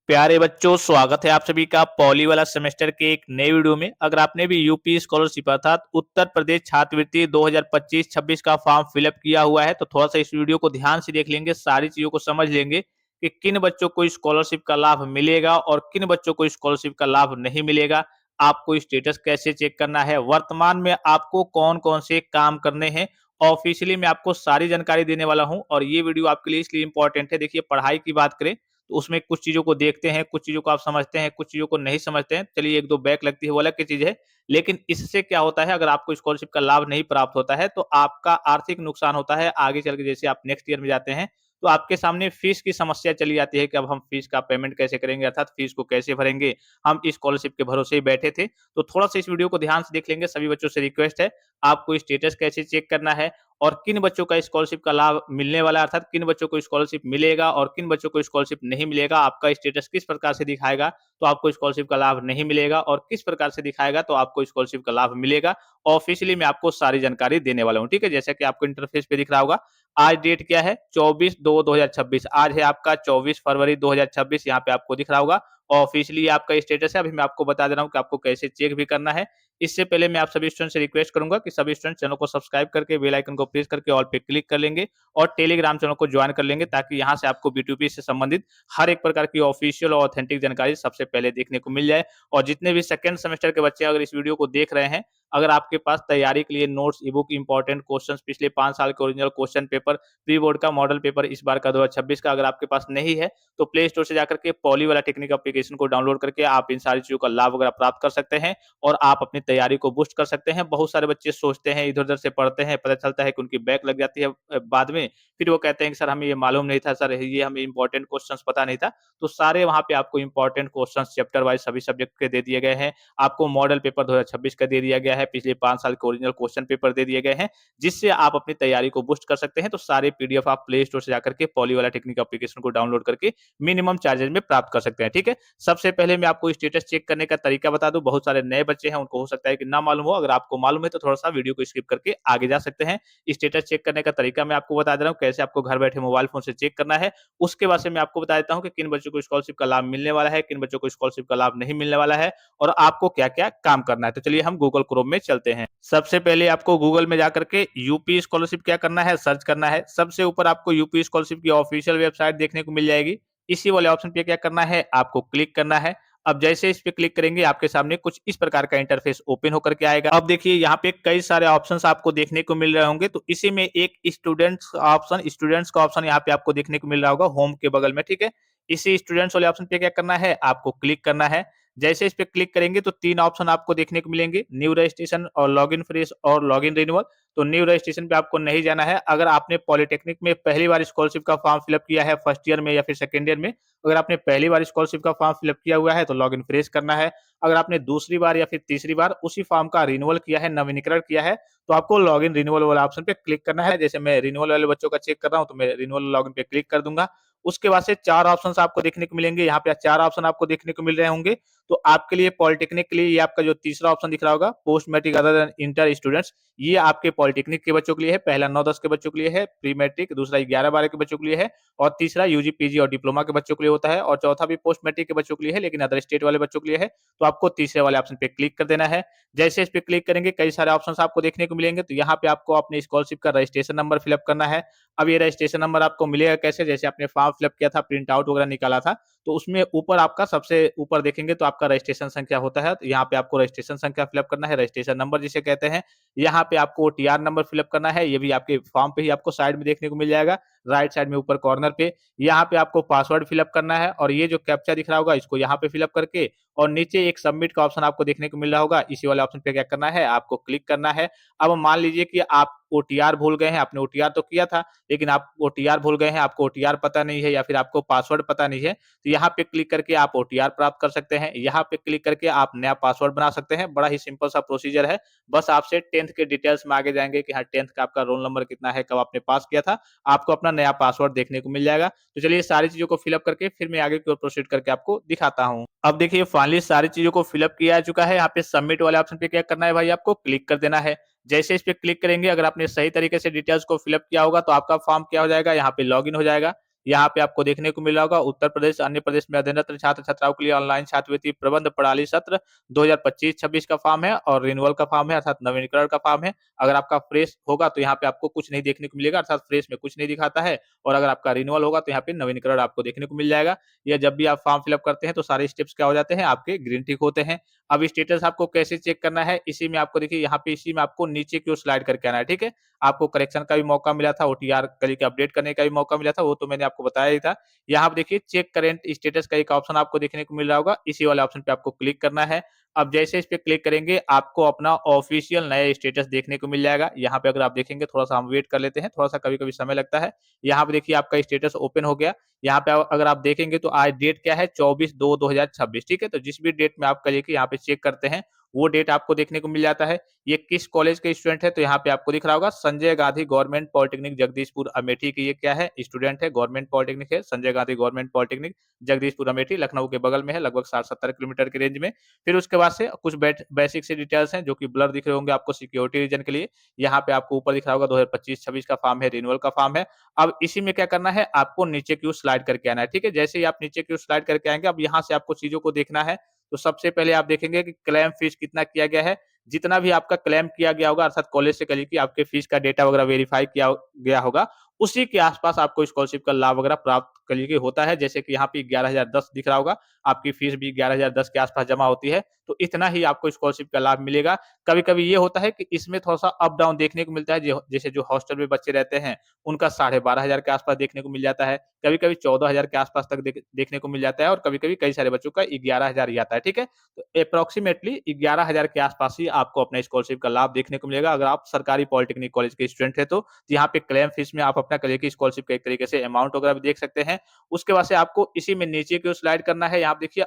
प्यारे बच्चों, स्वागत है आप सभी का पॉली वाला सेमेस्टर के एक नए वीडियो में। अगर आपने भी यूपी स्कॉलरशिप अर्थात उत्तर प्रदेश छात्रवृत्ति 2025-26 का फॉर्म फिलअप किया हुआ है तो थोड़ा सा इस वीडियो को ध्यान से देख लेंगे, सारी चीजों को समझ लेंगे कि किन बच्चों को स्कॉलरशिप का लाभ मिलेगा और किन बच्चों को स्कॉलरशिप का लाभ नहीं मिलेगा। आपको स्टेटस कैसे चेक करना है, वर्तमान में आपको कौन कौन से काम करने हैं, ऑफिशियली मैं आपको सारी जानकारी देने वाला हूं। और ये वीडियो आपके लिए इसलिए इंपॉर्टेंट है, देखिए पढ़ाई की बात करें तो उसमें कुछ चीज़ों को देखते हैं, कुछ चीज़ों को आप समझते हैं, कुछ चीज़ों को नहीं समझते हैं। चलिए 1-2 बैक लगती है वो अलग की चीज़ है। लेकिन इससे क्या होता है, अगर आपको स्कॉलरशिप का लाभ नहीं प्राप्त होता है तो आपका आर्थिक नुकसान होता है। आगे चल के जैसे आप नेक्स्ट ईयर में जाते हैं तो आपके सामने फीस की समस्या चली आती है कि अब हम फीस का पेमेंट कैसे करेंगे, अर्थात फीस को कैसे भरेंगे। हम स्कॉलरशिप के भरोसे ही बैठे थे। तो थोड़ा-सा इस वीडियो को ध्यान से देख लेंगे। सभी बच्चों से रिक्वेस्ट है, आपको स्टेटस कैसे चेक करना है और किन बच्चों का स्कॉलरशिप का लाभ मिलने वाला है, अर्थात किन बच्चों को स्कॉलरशिप मिलेगा और किन बच्चों को स्कॉलरशिप नहीं मिलेगा। आपका स्टेटस किस प्रकार से दिखाएगा तो आपको स्कॉलरशिप का लाभ नहीं मिलेगा और किस प्रकार से दिखाएगा तो आपको स्कॉलरशिप का लाभ मिलेगा। ऑफिशियली मैं आपको सारी जानकारी देने वाला हूँ, ठीक है। जैसा कि आपको इंटरफेस पे दिख रहा होगा, आज डेट क्या है, 24/2/2026। आज है आपका 24 फरवरी 2026। यहाँ पे आपको दिख रहा होगा ऑफिशियली आपका स्टेटस है। अभी मैं आपको बता दे रहा हूँ कि आपको कैसे चेक भी करना है। इससे पहले मैं आप सभी स्टूडेंट से रिक्वेस्ट करूंगा कि सभी स्टूडेंट चैनल को सब्सक्राइब करके बेल आइकन को प्रेस करके ऑल पे क्लिक कर लेंगे और टेलीग्राम चैनल को ज्वाइन कर लेंगे, ताकि यहां से आपको B2P से संबंधित हर एक प्रकार की ऑफिशियल और ऑथेंटिक जानकारी सबसे पहले देखने को मिल जाए। और जितने भी सेकंड सेमेस्टर के बच्चे अगर इस वीडियो को देख रहे हैं, अगर आपके पास तैयारी के लिए नोट्स, ई बुक, इंपॉर्टेंट क्वेश्चन, पिछले 5 साल के original question paper, pre board का मॉडल पेपर इस बार का 2026 का अगर आपके पास नहीं है तो प्ले स्टोर से जाकर के पॉली वाला टेक्निक एप्लीकेशन को डाउनलोड करके आप इन सारी चीजों का लाभ वगैरह प्राप्त कर सकते हैं और आप अपनी तैयारी को बूस्ट कर सकते हैं। बहुत सारे बच्चे सोचते हैं, इधर-उधर से पढ़ते हैं, पता चलता है कि उनकी बैक लग जाती है बाद में। फिर वो कहते हैं कि सर हमें ये मालूम नहीं था, सर ये हमें इंपॉर्टेंट क्वेश्चंस पता नहीं था। तो सारे वहाँ पे आपको इंपॉर्टेंट क्वेश्चंस चैप्टर वाइज़ सभी सब्जेक्ट के दे दिए गए हैं। आपको मॉडल पेपर 2026 का दे दिया गया है, पिछले 5 साल के ओरिजिनल क्वेश्चन पेपर दे दिए गए हैं, जिससे आप अपनी तैयारी को बूस्ट कर सकते हैं। तो सारे पीडीएफ आप प्ले स्टोर से जाकर के पॉली वाला टेक्निक एप्लीकेशन को डाउनलोड करके मिनिमम चार्जेस में प्राप्त कर सकते हैं, ठीक है। सबसे पहले मैं आपको स्टेटस चेक करने का तरीका बता दूं। बहुत सारे नए बच्चे हैं, उनको हो सकता है कि ना मालूम हो। अगर आपको मालूम है तो थोड़ा सा वीडियो को स्किप करके आगे जा सकते हैं। स्टेटस चेक करने का तरीका मैं आपको बता दे रहा हूँ, कैसे आपको घर बैठे मोबाइल फोन से चेक करना है। उसके बाद से मैं आपको बता देता हूँ कि किन बच्चों को स्कॉलरशिप का लाभ मिलने वाला है, किन बच्चों को स्कॉलरशिप का लाभ नहीं मिलने वाला है और आपको क्या क्या काम करना है। तो चलिए हम गूगल क्रोम में चलते हैं। सबसे पहले आपको गूगल में जाकर के यूपी स्कॉलरशिप क्या करना है, सर्च करना है। सबसे ऊपर आपको यूपी स्कॉलरशिप की ऑफिशियल वेबसाइट देखने को मिल जाएगी। इसी वाले ऑप्शन पे क्या करना है, आपको क्लिक करना है। अब जैसे इस पे क्लिक करेंगे आपके सामने कुछ इस प्रकार का इंटरफेस ओपन होकर के आएगा। अब देखिए यहाँ पे कई सारे ऑप्शंस आपको देखने को मिल रहे होंगे, तो इसी में एक स्टूडेंट्स का ऑप्शन यहाँ पे आपको देखने को मिल रहा होगा होम के बगल में, ठीक है। इसी स्टूडेंट्स वाले ऑप्शन पे क्या करना है, आपको क्लिक करना है। जैसे इस पे क्लिक करेंगे तो 3 ऑप्शन आपको देखने को मिलेंगे, न्यू रजिस्ट्रेशन और लॉगिन फ्रेश और लॉगिन रिन्यूअल। तो न्यू रजिस्ट्रेशन पे आपको नहीं जाना है। अगर आपने पॉलिटेक्निक में पहली बार स्कॉलरशिप का फॉर्म फिलअप किया है फर्स्ट ईयर में या फिर सेकंड ईयर में, अगर आपने पहली बार स्कॉलरशिप का फॉर्म फिलअप किया हुआ है तो लॉगिन फ्रेश करना है। अगर आपने दूसरी बार या फिर तीसरी बार उसी फॉर्म का रिन्यूअल किया है, नवीनीकरण किया है, तो आपको लॉगिन रिन्यूअल वाला ऑप्शन पे क्लिक करना है। जैसे मैं रिन्यूअल वाले बच्चों का चेक कर रहा हूँ तो मैं रिन्यूअल लॉगिन पे क्लिक कर दूंगा। उसके बाद से 4 ऑप्शंस आपको देखने को मिलेंगे। यहाँ पे 4 ऑप्शन आपको देखने को मिल रहे होंगे। तो आपके लिए पॉलिटेक्निक के लिए ये आपका जो तीसरा ऑप्शन दिख रहा होगा, post matric other than inter students, ये आपके पॉलिटेक्निक के बच्चों के लिए है। पहला 9-10 के बच्चों के लिए है प्री मैट्रिक, दूसरा 11-12 के बच्चों के लिए है और तीसरा यूजी, पीजी और डिप्लोमा के बच्चों के लिए होता है और चौथा भी पोस्ट मैट्रिक के बच्चों के लिए है, लेकिन अदर स्टेट वाले बच्चों के लिए है। तो आपको तीसरे वाले ऑप्शन पे क्लिक कर देना है। जैसे इस पे क्लिक करेंगे कई सारे ऑप्शंस आपको देखने को मिलेंगे। तो यहाँ पे आपको अपने स्कॉलरशिप का रजिस्ट्रेशन नंबर फिलअप करना है। अब ये रजिस्ट्रेशन नंबर आपको मिलेगा कैसे, जैसे आपने फॉर्म फिलअप किया था, प्रिंट आउट वगैरह निकाला था, तो उसमें ऊपर आपका सबसे ऊपर देखेंगे तो आपका रजिस्ट्रेशन संख्या होता है। तो यहाँ पे आपको रजिस्ट्रेशन संख्या फिलअप करना है, रजिस्ट्रेशन नंबर जिसे कहते हैं। यहाँ पे आपको ओटीआर नंबर फिलअप करना है, ये भी आपके फॉर्म पे ही आपको साइड में देखने को मिल जाएगा, राइट साइड में ऊपर कॉर्नर पे। यहाँ पे आपको पासवर्ड फिलअप करना है और ये जो कैप्चा दिख रहा होगा इसको यहाँ पे फिलअप करके और नीचे एक सबमिट का ऑप्शन आपको देखने को मिल रहा होगा, इसी वाले ऑप्शन पे क्या करना है, आपको क्लिक करना है। अब मान लीजिए कि आप ओटीआर भूल गए हैं, आपने ओटीआर तो किया था लेकिन आप ओटीआर भूल गए हैं, आपको ओटीआर पता नहीं है या फिर आपको पासवर्ड पता नहीं है, तो यहाँ पे क्लिक करके आप ओटीआर प्राप्त कर सकते हैं। यहाँ पे क्लिक करके आप नया पासवर्ड बना सकते हैं। बड़ा ही सिंपल सा प्रोसीजर है। बस आपसे 10th के डिटेल्स में आगे जाएंगे कि हाँ 10th का आपका रोल नंबर कितना है, कब आपने पास किया था, आपको अपना नया पासवर्ड देखने को मिल जाएगा। तो चलिए सारी चीजों को फिलअप करके फिर मैं आगे की ओर प्रोसीड करके आपको दिखाता हूँ। अब देखिए फाइनली सारी चीजों को फिलअप किया जा चुका है। यहाँ पे सबमिट वाले ऑप्शन पे क्या करना है भाई, आपको क्लिक कर देना है। जैसे इस पे क्लिक करेंगे, अगर आपने सही तरीके से डिटेल्स को फिलअप किया होगा तो आपका फॉर्म क्या हो जाएगा, यहाँ पे लॉगिन हो जाएगा। यहाँ पे आपको देखने को मिल रहा होगा उत्तर प्रदेश, अन्य प्रदेश में अध्ययनरत छात्र-छात्राओं के लिए ऑनलाइन छात्रवृत्ति प्रबंध प्रणाली सत्र 2025-26 का फॉर्म है और रिन्यूअल का फॉर्म है अर्थात नवीनीकरण का फॉर्म है। अगर आपका फ्रेश होगा तो यहाँ पे आपको कुछ नहीं देखने को मिलेगा अर्थात फ्रेश में कुछ नहीं दिखाता है और अगर आपका रिन्यूअल होगा तो यहाँ पे नवीनीकरण आपको देखने को मिल जाएगा। या जब भी आप फॉर्म फिल अप करते हैं तो सारे स्टेप्स क्या हो जाते हैं, आपके ग्रीन टिक होते हैं। अब स्टेटस आपको कैसे चेक करना है, इसी में आपको देखिए यहाँ पे इसी में आपको नीचे की ओर स्लाइड करके आना है, ठीक है? आपको करेक्शन का भी मौका मिला था, ओटीआर कल के अपडेट करने का भी मौका मिला था, वो तो मैंने आपको बताया ही था। यहाँ पे देखिए चेक करेंट स्टेटस का एक ऑप्शन आपको देखने को मिल रहा होगा, इसी वाले ऑप्शन पे आपको क्लिक करना है। अब जैसे इस पे क्लिक करेंगे, आपको अपना ऑफिशियल नया स्टेटस देखने को मिल जाएगा। यहाँ पे अगर आप देखेंगे थोड़ा-सा हम वेट कर लेते हैं, थोड़ा-सा कभी-कभी समय लगता है। यहाँ पे देखिए आपका स्टेटस ओपन हो गया। यहाँ पे अगर आप देखेंगे तो आज डेट क्या है 24/2/2026 ठीक है? तो जिस भी डेट में आप करिए कि यहाँ पे चेक करते हैं, वो डेट आपको देखने को मिल जाता है। ये किस कॉलेज के स्टूडेंट है तो यहाँ पे आपको दिख रहा होगा संजय गांधी गवर्नमेंट पॉलिटेक्निक जगदीशपुर अमेठी के ये क्या है स्टूडेंट है गवर्नमेंट पॉलिटेक्निक है संजय गांधी गवर्नमेंट पॉलिटेक्निक जगदीशपुर अमेठी लखनऊ के बगल में है लगभग 60-70 किलोमीटर की रेंज में। फिर उसके बाद से कुछ बेसिक से डिटेल्स हैं जो कि ब्लर दिख रहे होंगे आपको सिक्योरिटी रीजन के लिए। यहाँ पे आपको ऊपर दिख रहा होगा 2025-26 का फॉर्म है, रिन्यूअल का फॉर्म है। अब इसी में क्या करना है, आपको नीचे की ओर स्लाइड करके आना है, ठीक है? जैसे ही आप नीचे की ओर स्लाइड करके आएँगे, अब यहाँ से आपको चीज़ों को देखना है। तो सबसे पहले आप देखेंगे कि क्लेम फीस कितना किया गया है। जितना भी आपका क्लेम किया गया होगा अर्थात कॉलेज से कहिए कि आपके फीस का डेटा वगैरह वेरीफाई किया गया होगा, उसी के आस-पास आपको स्कॉलरशिप का लाभ वगैरह प्राप्त करिए कि होता है। जैसे कि यहाँ पे 11,010 दिख रहा होगा, आपकी फीस भी 11,010 के आस-पास जमा होती है, तो इतना ही आपको स्कॉलरशिप का लाभ मिलेगा। कभी-कभी ये होता है कि इसमें थोड़ा-सा अप डाउन देखने को मिलता है, जैसे जो हॉस्टल में बच्चे रहते हैं, उनका 12,500 के आस-पास देखने को मिल जाता है। कभी-कभी 14,000 के आस-पास तक देखने को मिल जाता है और कभी-कभी कई सारे बच्चों का 11,000 ही आता है, ठीक है? तो एप्रोक्सिमेटली 11,000 के आस-पास ही आपको अपना स्कॉलरशिप का लाभ देखने को मिलेगा अगर आप सरकारी पॉलिटेक्निक कॉलेज के स्टूडेंट हैं तो। यहाँ पे क्लेम फीस में आप अपना करिए कि स्कॉलरशिप का एक तरीके से अमाउंट वगैरह भी देख सकते हैं। उसके बाद से आपको इसी में नीचे की ओर स्लाइड करना है। यहाँ पे देखिए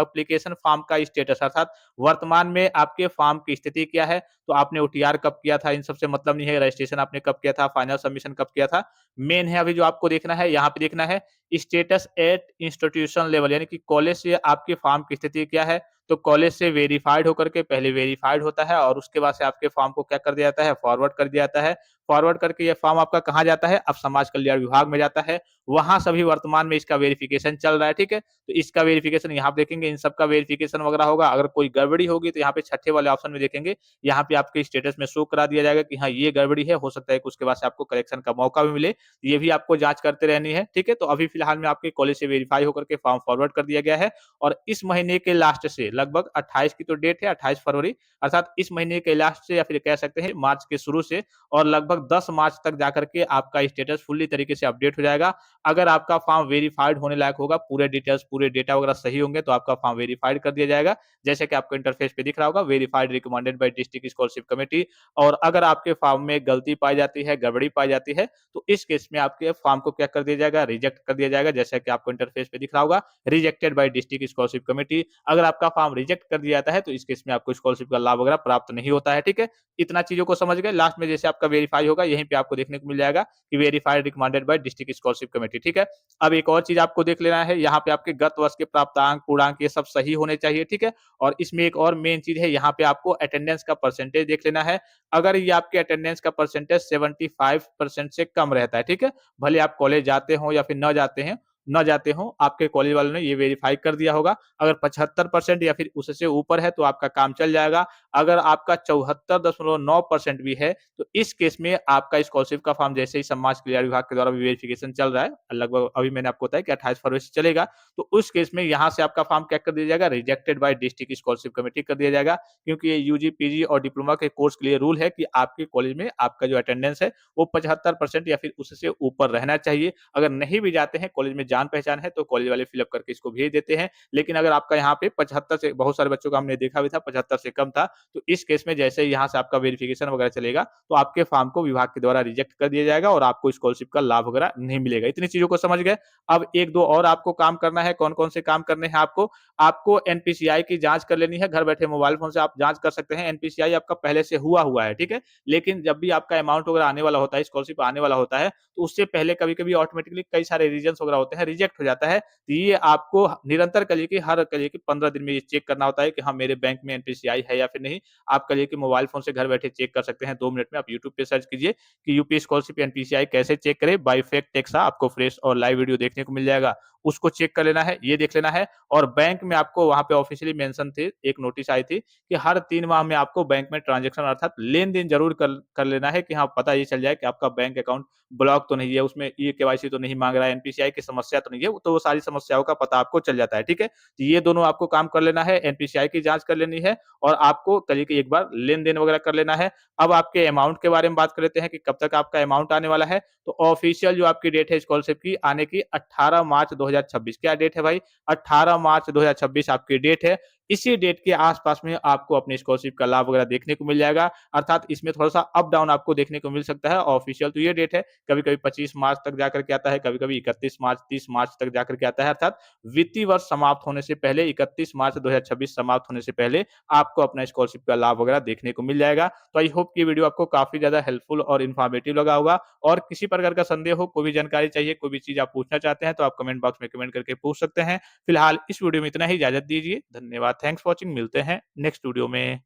एप्लीकेशन फॉर्म का स्टेटस अर्थात वर्तमान में आपके फॉर्म की स्थिति क्या है? तो आपने ओटीआर कब किया था, इन सब से मतलब नहीं है। रजिस्ट्रेशन आपने कब किया था, फाइनल सबमिशन कब किया था। मेन है अभी जो आपको देखना है, यहाँ पे देखना है स्टेटस एट इंस्टीट्यूशन लेवल यानी कि कॉलेज से आपके फॉर्म की स्थिति क्या है। तो कॉलेज से वेरिफाइड होकर के पहले वेरिफाइड होता है और उसके बाद से आपके फॉर्म को क्या कर दिया जाता है, फॉरवर्ड कर दिया जाता है। फॉरवर्ड करके ये फॉर्म आपका कहाँ जाता है, अब समाज कल्याण विभाग में जाता है। वहाँ सभी वर्तमान में इसका वेरिफिकेशन चल रहा है, ठीक है? तो इसका वेरिफिकेशन यहाँ पे देखेंगे, इन सब का वेरिफिकेशन वगैरह होगा। अगर कोई गड़बड़ी होगी तो यहाँ पे छठे वाले ऑप्शन में देखेंगे, यहाँ पे आपके स्टेटस में शो करा दिया जाएगा कि हाँ, ये गड़बड़ी है। हो सकता है कि उसके बाद से आपको करेक्शन का मौका भी मिले। ये भी आपको जाँच करते रहनी है, ठीक है? तो अभी फिलहाल में आपके कॉलेज से वेरीफाई होकर के फॉर्म फॉरवर्ड कर दिया गया है और इस महीने के लास्ट से लगभग 28 की तो डेट है, 28 फरवरी अर्थात इस महीने के लास्ट से या फिर कह सकते हैं मार्च के शुरू से और लगभग 10 मार्च तक जाकर के आपका स्टेटस फुल्ली तरीके से अपडेट हो जाएगा। अगर आपका फॉर्म वेरिफाइड होने लायक होगा, पूरे डिटेल्स, पूरे डेटा वगैरह सही होंगे तो आपका फॉर्म वेरिफाइड कर दिया जाएगा। जैसे कि आपको इंटरफेस पे दिख रहा होगा, verified recommended by district scholarship committee और अगर आपके फॉर्म में गलती पाई जाती है, गड़बड़ी पाई जाती है, तो इस केस में आपके फॉर्म को क्या कर दिया जाएगा, रिजेक्ट कर दिया जाएगा। जैसा कि आपको इंटरफेस पे दिख रहा होगा, rejected by district scholarship committee. अगर आपका फॉर्म रिजेक्ट कर दिया जाता है, तो इस केस में आपको स्कॉलरशिप का लाभ वगैरह प्राप्त नहीं होता है, ठीक है? इतना चीज़ों को समझ गए। लास्ट में जैसे आपका वेरीफाई होगा, यहीं पे आपको देखने को मिल जाएगा कि verified recommended by district scholarship committee, ठीक है? अब एक और चीज़ आपको देख लेना है, यहाँ पे आपके गत वर्ष के प्राप्तांक, पूर्णांक ये सब सही होने चाहिए, ठीक है? और इसमें एक और मेन चीज़ है, यहाँ पे आपको अटेंडेंस का परसेंटेज देख लेना है। अगर ये आपके अटेंडेंस का परसेंटेज 75% से कम रहता है, ठीक है? भले आप कॉलेज जाते हों या फिर न जाते हों, आपके कॉलेज वालों ने ये वेरीफाई कर दिया होगा। अगर 75% या फिर उससे ऊपर है, तो आपका काम चल जाएगा। अगर आपका 74.9% भी है, तो इस केस में आपका स्कॉलरशिप का फॉर्म जैसे ही समाज कल्याण विभाग के द्वारा वेरिफिकेशन चल रहा है, लगभग अभी मैंने आपको बताया कि 28 फरवरी से चलेगा, तो उस केस में यहाँ से आपका फॉर्म क्या कर दिया जाएगा, rejected by district scholarship committee कर दिया जाएगा। क्योंकि ये यूजी, पीजी और डिप्लोमा के कोर्स के लिए रूल है कि आपके कॉलेज में आपका जो अटेंडेंस है, वो 75% या फिर उससे ऊपर रहना चाहिए। अगर नहीं भी जाते हैं, कॉलेज में जान-पहचान है, तो कॉलेज वाले फिल अप करके इसको भेज देते हैं। लेकिन अगर आपका यहाँ पे 75 से बहुत सारे बच्चों का हमने देखा भी था 75 से कम था, तो इस केस में जैसे ही यहाँ से आपका वेरिफिकेशन वगैरह चलेगा, तो आपके फॉर्म को विभाग के द्वारा रिजेक्ट कर दिया जाएगा और आपको स्कॉलरशिप का लाभ वगैरह नहीं मिलेगा। इतनी चीज़ों को समझ गए? अब 1-2 और आपको काम करना है, कौन-कौन से काम करने हैं आपको? आपको एनपीसीआई की जाँच कर लेनी है, घर बैठे मोबाइल फ़ोन से आप जाँच कर सकते हैं। एनपीसीआई आपका पहले से हुआ है, ठीक है? लेकिन जब भी आपका अमाउंट वगैरह आने वाला होता है, स्कॉलरशिप आने वाला होता है, तो उससे पहले कभी-कभी ऑटोमेटिकली कई सारे रीजन्स वगैरह होते हैं, है रिजेक्ट हो जाता है, तो ये आपको निरंतर करिए कि हर करिए कि 15 दिन में ये चेक करना होता है कि हाँ, मेरे बैंक में एनपीसीआई है या फिर नहीं। आप करिए कि मोबाइल फ़ोन से घर बैठे चेक कर सकते हैं 2 मिनट में। आप यूट्यूब पे सर्च कीजिए कि यूपी स्कॉलरशिप एनपीसीआई कैसे चेक करें, बाय फैक्ट टेक्सा आपको फ्रेश और लाइव वीडियो देखने को मिल जाएगा। उसको चेक कर लेना है, ये देख लेना है और बैंक में आपको वहाँ पे ऑफ़िशियली मेंशन थी, एक नोटिस आई थी कि हर 3 माह में आपको बैंक में ट्रांज़ैक्शन अर्थात लेन-देन ज़रूर कर कर लेना है कि हाँ, पता ये चल जाए कि आपका बैंक अकाउंट ब्लॉक तो नहीं है, उसमें ई-केवाईसी तो नहीं माँग रहा है, एनपीसीआई की समस्या तो नहीं है, तो वो सारी समस्याओं का पता आपको चल जाता है, ठीक है? तो ये दोनों आपको काम कर लेना है, एनपीसीआई की जाँच कर लेनी है और आपको करिए कि एक बार लेन-देन वगैरह कर लेना है। अब आपके अमाउंट के बारे में बात कर लेते हैं कि कब तक आपका अमाउंट आने वाला है, तो ऑफ़िशियल जो आपकी डेट है स्कॉलरशिप की आने की 18 मार्च 2026 क्या डेट है भाई? 18 मार्च 2026 आपकी डेट है। इसी डेट के आस-पास में आपको अपनी स्कॉलरशिप का लाभ वगैरह देखने को मिल जाएगा। अर्थात इसमें थोड़ा-सा अप डाउन आपको देखने को मिल सकता है। ऑफ़िशियल तो ये डेट है, कभी-कभी 25 मार्च तक जाकर के आता है, कभी-कभी 31 मार्च, 30 मार्च तक जाकर के आता है। अर्थात वित्तीय वर्ष समाप्त होने से पहले 31 मार्च 2026 समाप्त होने से पहले आपको अपना स्कॉलरशिप का लाभ वगैरह देखने को मिल जाएगा। तो आई होप कि ये वीडियो आपको काफ़ी ज़्यादा हेल्पफुल और इन्फॉर्मेटिव लगा होगा और किसी प्रकार का संदेह हो, कोई भी जानकारी चाहिए, कोई भी चीज़ आप पूछना चाहते हैं, तो आप कमेंट बॉक्स में कमेंट करके पूछ सकते हैं। फिलहाल इस वीडियो में इतना ही, इजाज़त दीजिए। धन्यवाद, थैंक्स फॉर वॉचिंग, मिलते हैं नेक्स्ट वीडियो में।